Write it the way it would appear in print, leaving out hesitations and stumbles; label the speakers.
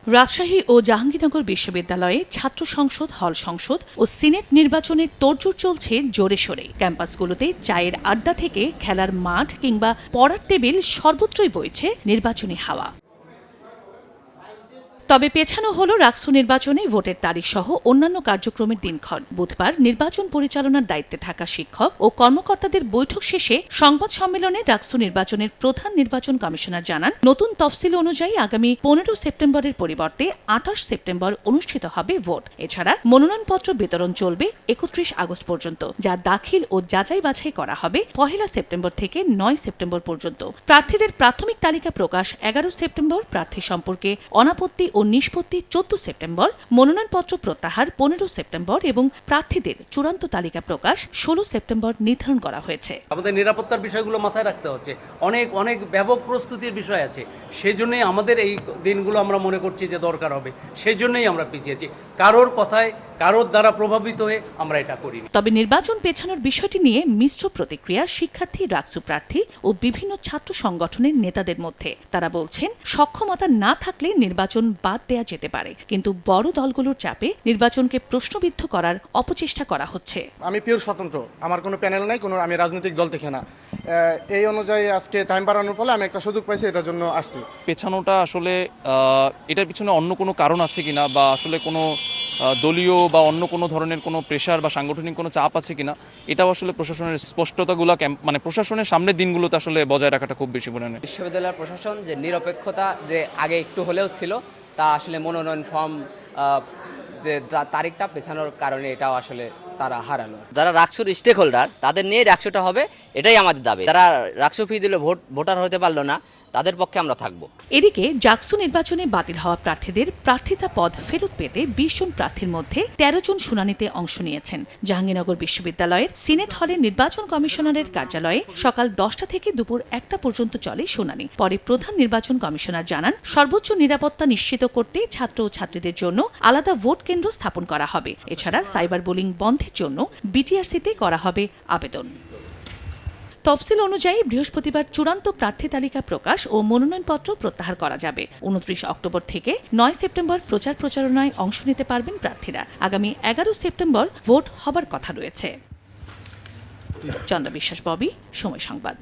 Speaker 1: রাজশাহী ও জাহাঙ্গীরনগর বিশ্ববিদ্যালয়ে ছাত্র সংসদ, হল সংসদ ও সিনেট নির্বাচনের তোড়জোড় চলছে জোরে সোরে। ক্যাম্পাসগুলোতে চায়ের আড্ডা থেকে খেলার মাঠ কিংবা পড়ার টেবিল সর্বত্রই বইছে নির্বাচনী হাওয়া। তবে পেছানো হলো রাকসু নির্বাচনে ভোটের তারিখ সহ অন্যান্য কার্যক্রমের দিনক্ষণ। বুধবার নির্বাচন পরিচালনার দায়িত্বে থাকা শিক্ষক ও কর্মকর্তাদের বৈঠক শেষে সংবাদ সম্মেলনে রাকসু নির্বাচনের প্রধান নির্বাচন কমিশনার জানান, নতুন তফসিল অনুযায়ী আগামী 15 সেপ্টেম্বরের পরিবর্তে 28 সেপ্টেম্বর অনুষ্ঠিত হবে ভোট। এছাড়া মনোনয়নপত্র বিতরণ চলবে 31 আগস্ট পর্যন্ত, যা দাখিল ও যাচাই বাছাই করা হবে 1 সেপ্টেম্বর থেকে 9 সেপ্টেম্বর পর্যন্ত। প্রার্থীদের প্রাথমিক তালিকা প্রকাশ 11 সেপ্টেম্বর, প্রার্থী সম্পর্কে অনাপত্তি ও নিষ্পত্তি 14 সেপ্টেম্বর, মনোনয়নপত্র প্রত্যাহার 15 সেপ্টেম্বর এবং প্রার্থীদের চূড়ান্ত তালিকা প্রকাশ 16 সেপ্টেম্বর নির্ধারণ করা হয়েছে।
Speaker 2: আমাদের নিরাপত্তার বিষয়গুলো মাথায় রাখতে হচ্ছে, অনেক ব্যাপক প্রস্তুতির বিষয় আছে। সেজন্যই আমাদের এই দিনগুলো আমরা মনে করছি যে দরকার হবে, সেজন্যই আমরা পিছিয়েছি। কারোর কথায়, কারোর দ্বারা প্রভাবিত হয়ে আমরা এটা করি।
Speaker 1: তবে নির্বাচন পেছানোর বিষয়টি নিয়ে মিশ্র প্রতিক্রিয়া শিক্ষার্থী, রাকসু প্রার্থী ও বিভিন্ন ছাত্র সংগঠনের নেতাদের মধ্যে। তারা বলছেন, সক্ষমতা না থাকলে নির্বাচন বাদ দেয়া যেতে পারে, কিন্তু বড় দলগুলোর চাপে নির্বাচনকে প্রশ্নবিদ্ধ করার অপচেষ্টা করা হচ্ছে।
Speaker 3: আমি পিওর স্বতন্ত্র, আমার কোনো প্যানেল নাই, কোনো আমি রাজনৈতিক দল থেকে না। এই অনুযায়ী আজকে টাইম বাড়ানোর ফলে আমি একটা সুযোগ পাইছি, এটার জন্য আসছি।
Speaker 4: পেছানোটা আসলে এটার পিছনে অন্য কোনো কারণ আছে কিনা, বা আসলে কোনো দলীয় বা অন্য কোনো ধরনের কোনো প্রেশার বা সাংগঠনিক কোনো চাপ আছে কিনা, এটাও আসলে প্রশাসনের স্পষ্টতাগুলো মানে প্রশাসনের সামনের দিনগুলোতে আসলে বজায় রাখাটা খুব বেশি পরিমাণে।
Speaker 5: বিশ্ববিদ্যালয়ের প্রশাসন যে নিরপেক্ষতা যে আগে একটু হলেও ছিল, তা আসলে মনোনয়ন ফর্ম যে তারিখটা পেছানোর কারণে এটাও আসলে তারা হারালো।
Speaker 6: যারা রাকসুর স্টেক হোল্ডার, তাদের নিয়ে রাকসুটা হবে, এটাই আমাদের দাবি। যারা রাকসু ফি দিলে ভোটার হতে পারলো না, তাদের পক্ষে আমরা থাকবো।
Speaker 1: এদিকে জাকসু নির্বাচনে বাতিল হওয়া প্রার্থীদের প্রার্থিতা পদ ফেরত পেতে 20 জন প্রার্থীর মধ্যে 13 জন শুনানিতে অংশ নিয়েছেন। জাহাঙ্গীরনগর বিশ্ববিদ্যালয়ের সিনেট হলে নির্বাচন কমিশনারের কার্যালয়ে সকাল 10টা থেকে দুপুর 1টা পর্যন্ত চলে শুনানি। পরে প্রধান নির্বাচন কমিশনার জানান, সর্বোচ্চ নিরাপত্তা নিশ্চিত করতে ছাত্র ও ছাত্রীদের জন্য আলাদা ভোট কেন্দ্র স্থাপন করা হবে। এছাড়া সাইবার বুলিং বন্ধের জন্য বিটিআরসিতে করা হবে আবেদন। তফসিল অনুযায়ী বৃহস্পতিবার চূড়ান্ত প্রার্থী তালিকা প্রকাশ ও মনোনয়নপত্র প্রত্যাহার করা যাবে। 29 অক্টোবর থেকে 9 সেপ্টেম্বর প্রচার প্রচারণায় অংশ নিতে পারবেন প্রার্থীরা। আগামী 11 সেপ্টেম্বর ভোট হবার কথা রয়েছে। চন্দ্র বিশ্বাস, ববি, সময় সংবাদ।